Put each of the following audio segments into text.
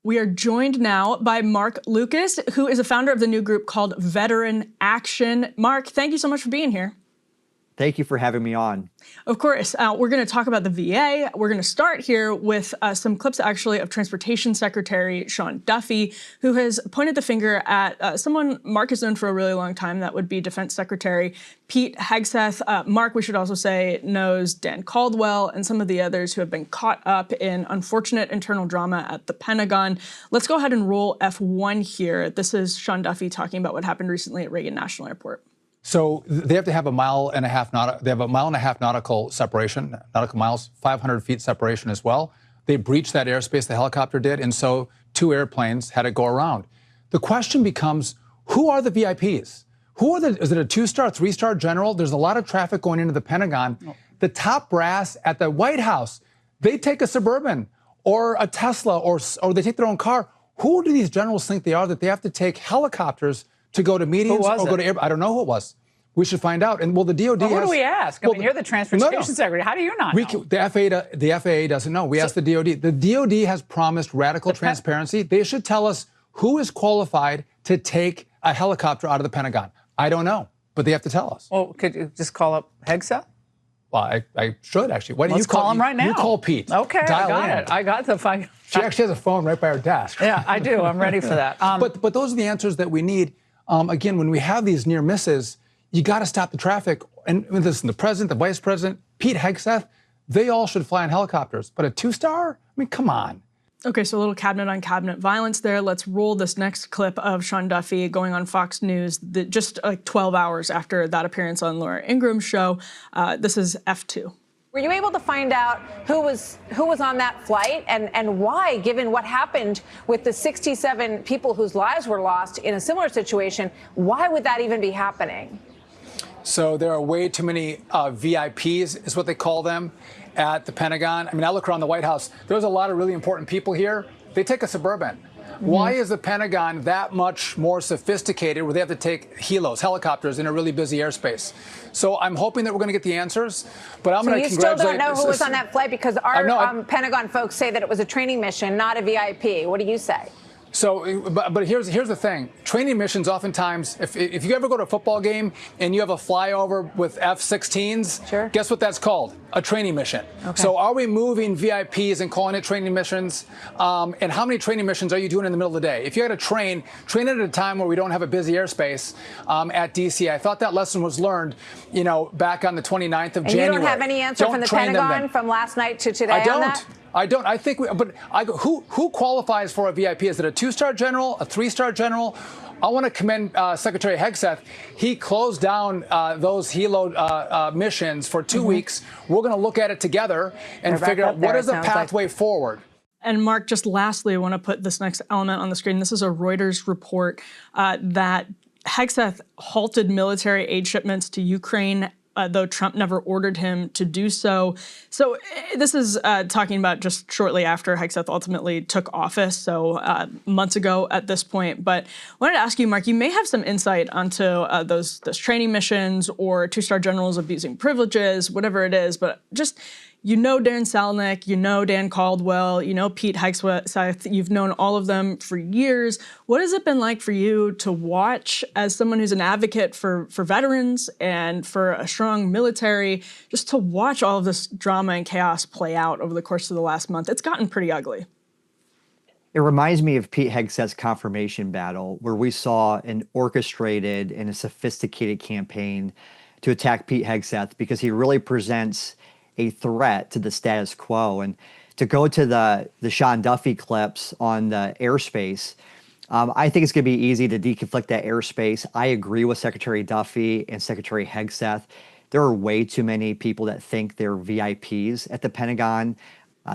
We are joined now by Mark Lucas, who is a founder of the new group called Veteran Action. Mark, thank you so much for being here. Thank you for having me on. Of course. We're going to talk about the VA. We're going to start here with some clips, actually, of Transportation Secretary Sean Duffy, who has pointed the finger at someone Mark has known for a really long time. That would be Defense Secretary Pete Hegseth. Mark, we should also say, knows Dan Caldwell and some of the others who have been caught up in unfortunate internal drama at the Pentagon. Let's go ahead and roll F1 here. This is Sean Duffy talking about what happened recently at Reagan National Airport. So they have to have a mile and a half nautical separation, nautical miles, 500 feet separation as well. They breached that airspace, the helicopter did, and so two airplanes had to go around. The question becomes, who are the VIPs? Is it a 2-star, 3-star general? There's a lot of traffic going into the Pentagon. Oh. The top brass at the White House, they take a Suburban or a Tesla or they take their own car. Who do these generals think they are that they have to take helicopters to go to meetings or go to air? I don't know who it was. We should find out. And well, the DOD. Well, who do we ask? I mean, you're the transportation secretary. How do you not know? The FAA doesn't know. We asked the DOD. The DOD has promised radical transparency. They should tell us who is qualified to take a helicopter out of the Pentagon. I don't know, but they have to tell us. Well, could you just call up Hegseth? Well, I should actually. Why don't Let's you call him right now? You call Pete. Okay, Dial I got in. it. I got the phone. She actually has a phone right by her desk. Yeah, I do. I'm ready for that. But those are the answers that we need. Again, when we have these near misses, you got to stop the traffic. And listen, the president, the vice president, Pete Hegseth, they all should fly in helicopters. But a 2-star? I mean, come on. Okay, so a little cabinet on cabinet violence there. Let's roll this next clip of Sean Duffy going on Fox News just like 12 hours after that appearance on Laura Ingram's show. This is F2. Were you able to find out who was on that flight and why, given what happened with the 67 people whose lives were lost in a similar situation, why would that even be happening? So there are way too many VIPs, is what they call them, at the Pentagon. I mean, I look around the White House. There's a lot of really important people here. They take a Suburban. Why is the Pentagon that much more sophisticated where they have to take helicopters in a really busy airspace? So I'm hoping that we're going to get the answers, but I'm going to congratulate... So you still don't know who was on that flight because our Pentagon folks say that it was a training mission, not a VIP. What do you say? So, but here's the thing. Training missions, oftentimes, if you ever go to a football game and you have a flyover with F-16s, sure. Guess what that's called? A training mission. Okay. So are we moving VIPs and calling it training missions? And how many training missions are you doing in the middle of the day? If you had to train it at a time where we don't have a busy airspace at D.C. I thought that lesson was learned, back on the 29th of January. And you don't have any answer from the Pentagon from last night to today on that? I don't. I think, who qualifies for a VIP? Is it a 2-star general, a 3-star general? I want to commend Secretary Hegseth. He closed down those helo missions for 2 weeks. We're going to look at it together and figure out what is the pathway forward. And Mark, just lastly, I want to put this next element on the screen. This is a Reuters report that Hegseth halted military aid shipments to Ukraine, though Trump never ordered him to do so. So this is talking about just shortly after Hegseth ultimately took office, so months ago at this point. But I wanted to ask you, Mark, you may have some insight onto those training missions or 2-star generals abusing privileges, whatever it is, but just... Dan Salnick, Dan Caldwell, Pete Hegseth, you've known all of them for years. What has it been like for you to watch, as someone who's an advocate for veterans and for a strong military, just to watch all of this drama and chaos play out over the course of the last month? It's gotten pretty ugly. It reminds me of Pete Hegseth's confirmation battle, where we saw an orchestrated and a sophisticated campaign to attack Pete Hegseth because he really presents a threat to the status quo. And to go to the Sean Duffy clips on the airspace, I think it's going to be easy to deconflict that airspace. I agree with Secretary Duffy and Secretary Hegseth. There are way too many people that think they're VIPs at the Pentagon.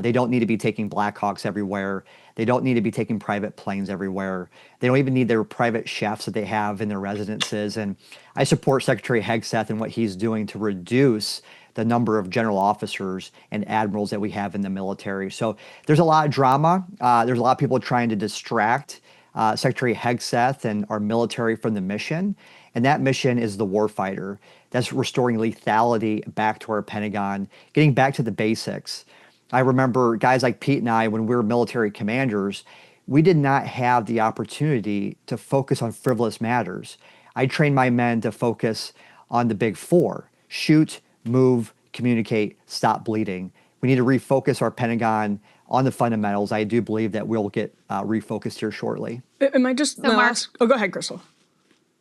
They don't need to be taking Blackhawks everywhere. They don't need to be taking private planes everywhere. They don't even need their private chefs that they have in their residences. And I support Secretary Hegseth and what he's doing to reduce the number of general officers and admirals that we have in the military. So there's a lot of drama. There's a lot of people trying to distract Secretary Hegseth and our military from the mission. And that mission is the warfighter. That's restoring lethality back to our Pentagon, getting back to the basics. I remember guys like Pete and I, when we were military commanders, we did not have the opportunity to focus on frivolous matters. I trained my men to focus on the big four: shoot, move, communicate, stop bleeding. We need to refocus our Pentagon on the fundamentals. I do believe that we'll get refocused here shortly. Am I just oh, go ahead, Krystal.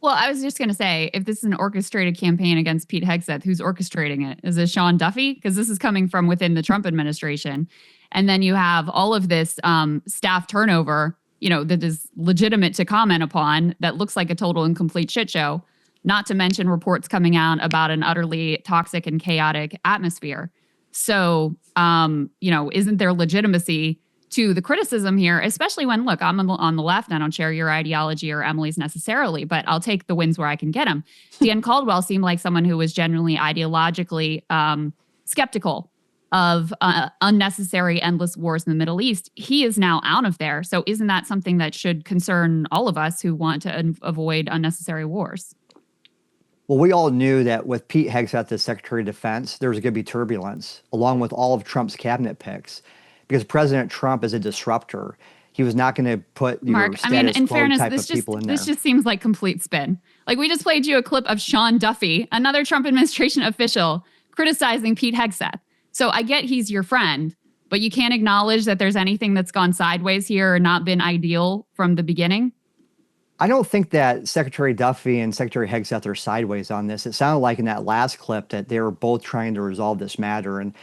Well, I was just going to say, if this is an orchestrated campaign against Pete Hegseth, who's orchestrating it? Is it Sean Duffy? Because this is coming from within the Trump administration. And then you have all of this staff turnover, that is legitimate to comment upon, that looks like a total and complete shit show, not to mention reports coming out about an utterly toxic and chaotic atmosphere. So, isn't there legitimacy to the criticism here, especially when, look, I'm on the left. I don't share your ideology or Emily's necessarily, but I'll take the wins where I can get them. Dan Caldwell seemed like someone who was genuinely ideologically skeptical of unnecessary, endless wars in the Middle East. He is now out of there. So isn't that something that should concern all of us who want to avoid unnecessary wars? Well, we all knew that with Pete Hegseth as Secretary of Defense, there was going to be turbulence, along with all of Trump's cabinet picks, because President Trump is a disruptor. He was not going to put Mark, in fairness, this just seems like complete spin. Like, we just played you a clip of Sean Duffy, another Trump administration official, criticizing Pete Hegseth. So I get he's your friend, but you can't acknowledge that there's anything that's gone sideways here or not been ideal from the beginning? I don't think that Secretary Duffy and Secretary Hegseth are sideways on this. It sounded like in that last clip that they were both trying to resolve this matter. And,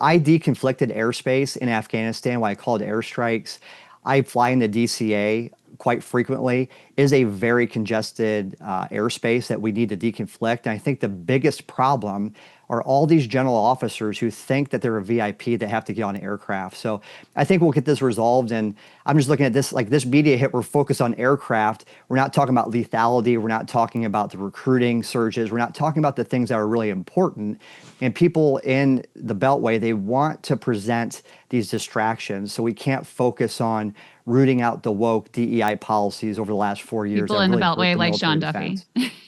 I deconflicted airspace in Afghanistan, what I call it airstrikes. I fly in the DCA quite frequently. It is a very congested airspace that we need to deconflict. And I think the biggest problem are all these general officers who think that they're a VIP that have to get on an aircraft. So I think we'll get this resolved. And I'm just looking at this, like this media hit, we're focused on aircraft. We're not talking about lethality. We're not talking about the recruiting surges. We're not talking about the things that are really important. And people in the Beltway, they want to present these distractions. So we can't focus on rooting out the woke DEI policies over the last 4 years. People in the Beltway like Sean Duffy.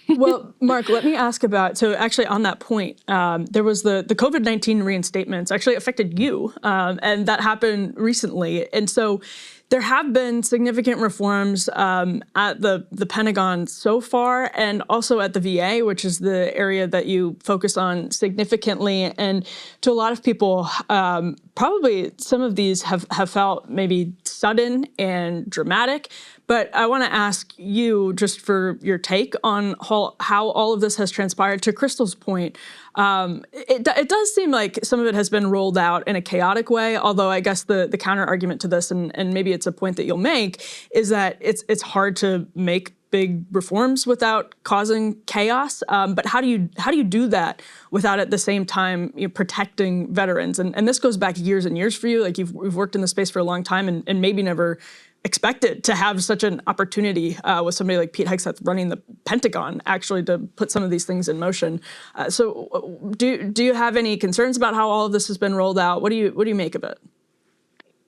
Well, Mark, let me ask about, so actually on that point, there was the COVID-19 reinstatements actually affected you, and that happened recently. And so there have been significant reforms at the Pentagon so far, and also at the VA, which is the area that you focus on significantly. And to a lot of people, probably some of these have felt maybe sudden and dramatic. But I want to ask you just for your take on how all of this has transpired. To Krystal's point, it does seem like some of it has been rolled out in a chaotic way, although I guess the counter argument to this, and maybe it's a point that you'll make, is that it's hard to make big reforms without causing chaos. But how do you do that without at the same time protecting veterans? And this goes back years and years for you. Like you've worked in the space for a long time and maybe never expected to have such an opportunity with somebody like Pete Hegseth running the Pentagon actually to put some of these things in motion. So do you have any concerns about how all of this has been rolled out? What do you make of it?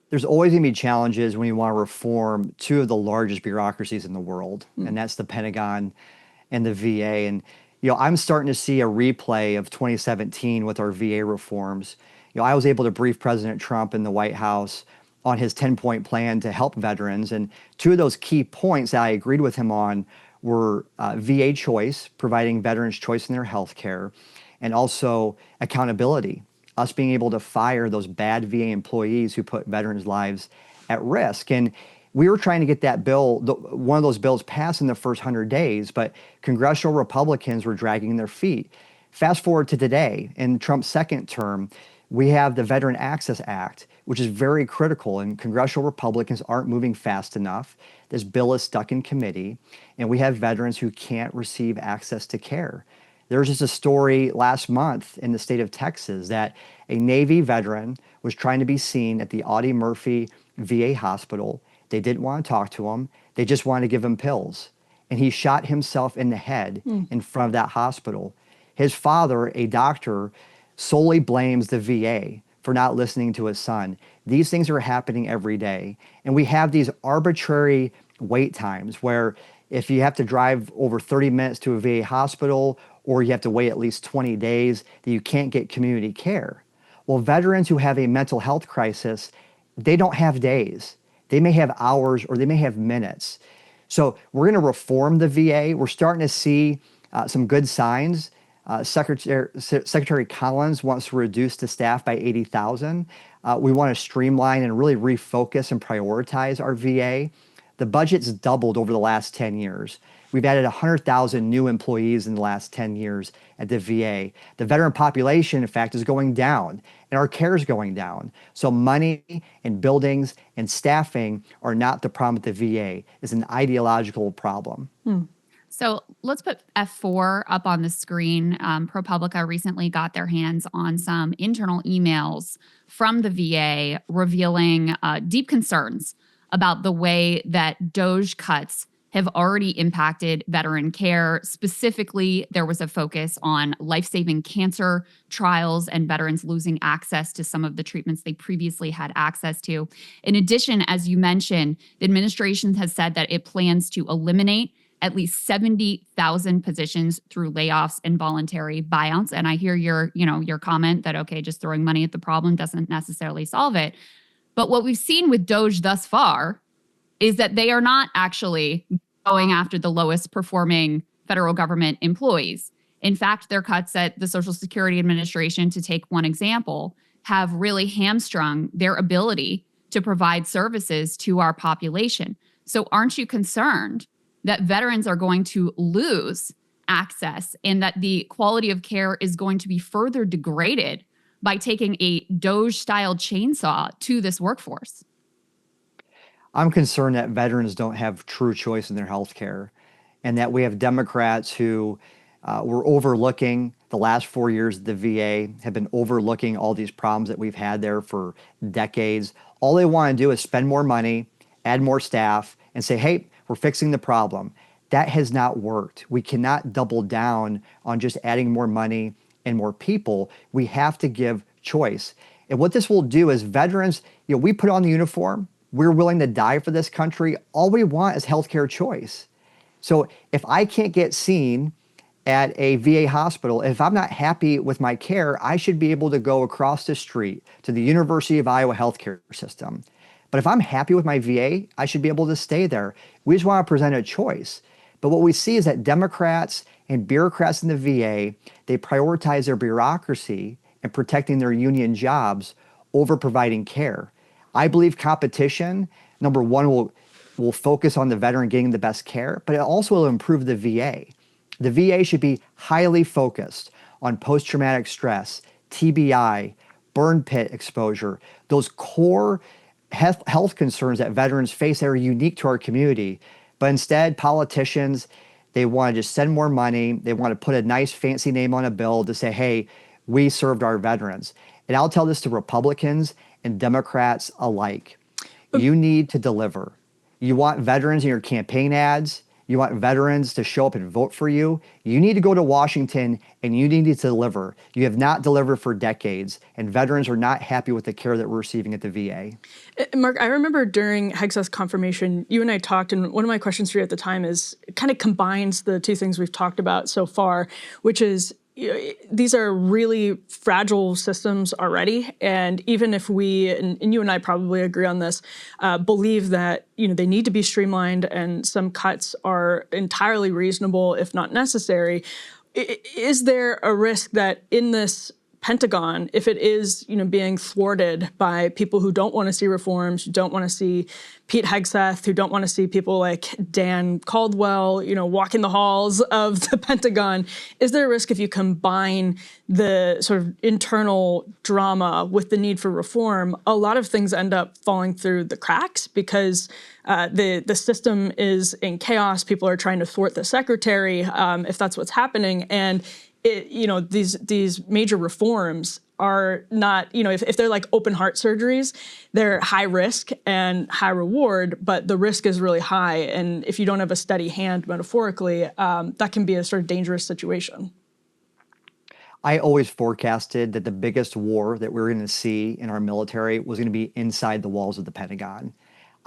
There's always going to be challenges when you want to reform two of the largest bureaucracies in the world, and that's the Pentagon and the VA. And I'm starting to see a replay of 2017 with our VA reforms. I was able to brief President Trump in the White House on his 10-point plan to help veterans. And two of those key points that I agreed with him on were VA choice, providing veterans choice in their health care, and also accountability, us being able to fire those bad VA employees who put veterans' lives at risk. And we were trying to get that bill, one of those bills passed in the first 100 days, but congressional Republicans were dragging their feet. Fast forward to today, in Trump's second term, we have the Veteran Access Act, which is very critical, and congressional Republicans aren't moving fast enough. This bill is stuck in committee, and we have veterans who can't receive access to care. There was just a story last month in the state of Texas that a Navy veteran was trying to be seen at the Audie Murphy VA hospital. They didn't want to talk to him. They just wanted to give him pills. And he shot himself in the head in front of that hospital. His father, a doctor, solely blames the VA for not listening to his son. These things are happening every day. And we have these arbitrary wait times where if you have to drive over 30 minutes to a VA hospital, or you have to wait at least 20 days, that you can't get community care. Well, veterans who have a mental health crisis, they don't have days. They may have hours or they may have minutes. So we're going to reform the VA. We're starting to see some good signs. Secretary Collins wants to reduce the staff by 80,000. We want to streamline and really refocus and prioritize our VA. The budget's doubled over the last 10 years. We've added 100,000 new employees in the last 10 years at the VA. The veteran population, in fact, is going down, and our care is going down. So money and buildings and staffing are not the problem with the VA. It's an ideological problem. So let's put F4 up on the screen. ProPublica recently got their hands on some internal emails from the VA revealing deep concerns about the way that DOGE cuts have already impacted veteran care. Specifically, there was a focus on life-saving cancer trials and veterans losing access to some of the treatments they previously had access to. In addition, as you mentioned, the administration has said that it plans to eliminate at least 70,000 positions through layoffs and voluntary buyouts. And I hear your comment that, okay, just throwing money at the problem doesn't necessarily solve it. But what we've seen with DOGE thus far is that they are not actually going after the lowest performing federal government employees. In fact, their cuts at the Social Security Administration, to take one example, have really hamstrung their ability to provide services to our population. So aren't you concerned that veterans are going to lose access and that the quality of care is going to be further degraded by taking a DOGE-style chainsaw to this workforce? I'm concerned that veterans don't have true choice in their health care, and that we have Democrats who were overlooking the last 4 years of the VA, have been overlooking all these problems that we've had there for decades. All they want to do is spend more money, add more staff, and say, hey, we're fixing the problem. That has not worked. We cannot double down on just adding more money and more people. We have to give choice. And what this will do is veterans, we put on the uniform, we're willing to die for this country. All we want is healthcare choice. So if I can't get seen at a VA hospital, if I'm not happy with my care, I should be able to go across the street to the University of Iowa healthcare system. But if I'm happy with my VA, I should be able to stay there. We just want to present a choice. But what we see is that Democrats and bureaucrats in the VA, they prioritize their bureaucracy and protecting their union jobs over providing care. I believe competition, number one, will focus on the veteran getting the best care, but it also will improve the VA. The VA should be highly focused on post-traumatic stress, TBI, burn pit exposure, those core health concerns that veterans face that are unique to our community. But instead, politicians, they want to just send more money. They want to put a nice fancy name on a bill to say, hey, we served our veterans. And I'll tell this to Republicans and Democrats alike. You need to deliver. You want veterans in your campaign ads. You want veterans to show up and vote for you. You need to go to Washington and you need to deliver. You have not delivered for decades, and veterans are not happy with the care that we're receiving at the VA. Mark, I remember during Hegseth's confirmation, you and I talked, and one of my questions for you at the time is it kind of combines the two things we've talked about so far, which is these are really fragile systems already, and even if we, and you and I probably agree on this, believe that they need to be streamlined and some cuts are entirely reasonable, if not necessary, is there a risk that in this Pentagon, if it is, being thwarted by people who don't want to see reforms, who don't want to see Pete Hegseth, who don't want to see people like Dan Caldwell, walking the halls of the Pentagon, is there a risk if you combine the sort of internal drama with the need for reform, a lot of things end up falling through the cracks because the system is in chaos. People are trying to thwart the secretary, if that's what's happening, and these major reforms are not, if they're like open heart surgeries, they're high risk and high reward, but the risk is really high. And if you don't have a steady hand, metaphorically, that can be a sort of dangerous situation. I always forecasted that the biggest war that we were going to see in our military was going to be inside the walls of the Pentagon.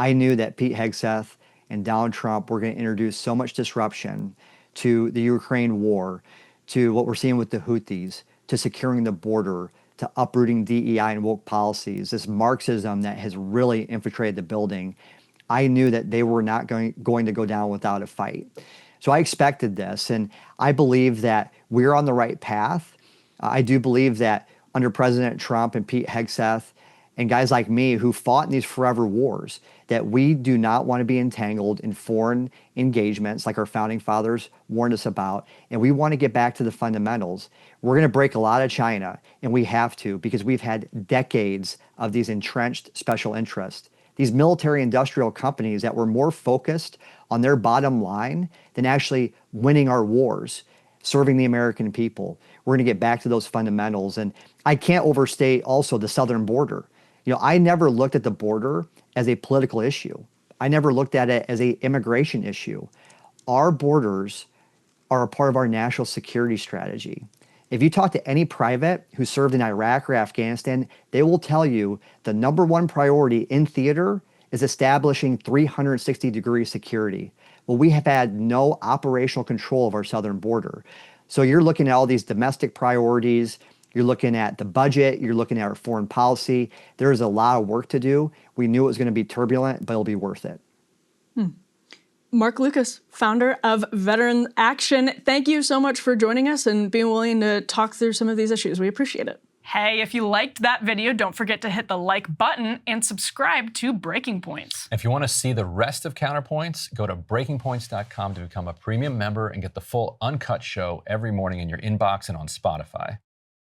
I knew that Pete Hegseth and Donald Trump were going to introduce so much disruption to the Ukraine war, to what we're seeing with the Houthis, to securing the border, to uprooting DEI and woke policies, this Marxism that has really infiltrated the building, I knew that they were not going to go down without a fight. So I expected this, and I believe that we're on the right path. I do believe that under President Trump and Pete Hegseth and guys like me who fought in these forever wars, that we do not want to be entangled in foreign engagements like our founding fathers warned us about, and we want to get back to the fundamentals. We're going to break a lot of China, and we have to, because we've had decades of these entrenched special interests. These military industrial companies that were more focused on their bottom line than actually winning our wars, serving the American people. We're going to get back to those fundamentals. And I can't overstate also the southern border. I never looked at the border as a political issue. I never looked at it as an immigration issue. Our borders are a part of our national security strategy. If you talk to any private who served in Iraq or Afghanistan, they will tell you the number one priority in theater is establishing 360-degree security. Well, we have had no operational control of our southern border. So you're looking at all these domestic priorities, you're looking at the budget, you're looking at our foreign policy. There is a lot of work to do. We knew it was going to be turbulent, but it'll be worth it. Mark Lucas, founder of Veteran Action, thank you so much for joining us and being willing to talk through some of these issues. We appreciate it. Hey, if you liked that video, don't forget to hit the like button and subscribe to Breaking Points. If you want to see the rest of Counterpoints, go to breakingpoints.com to become a premium member and get the full uncut show every morning in your inbox and on Spotify.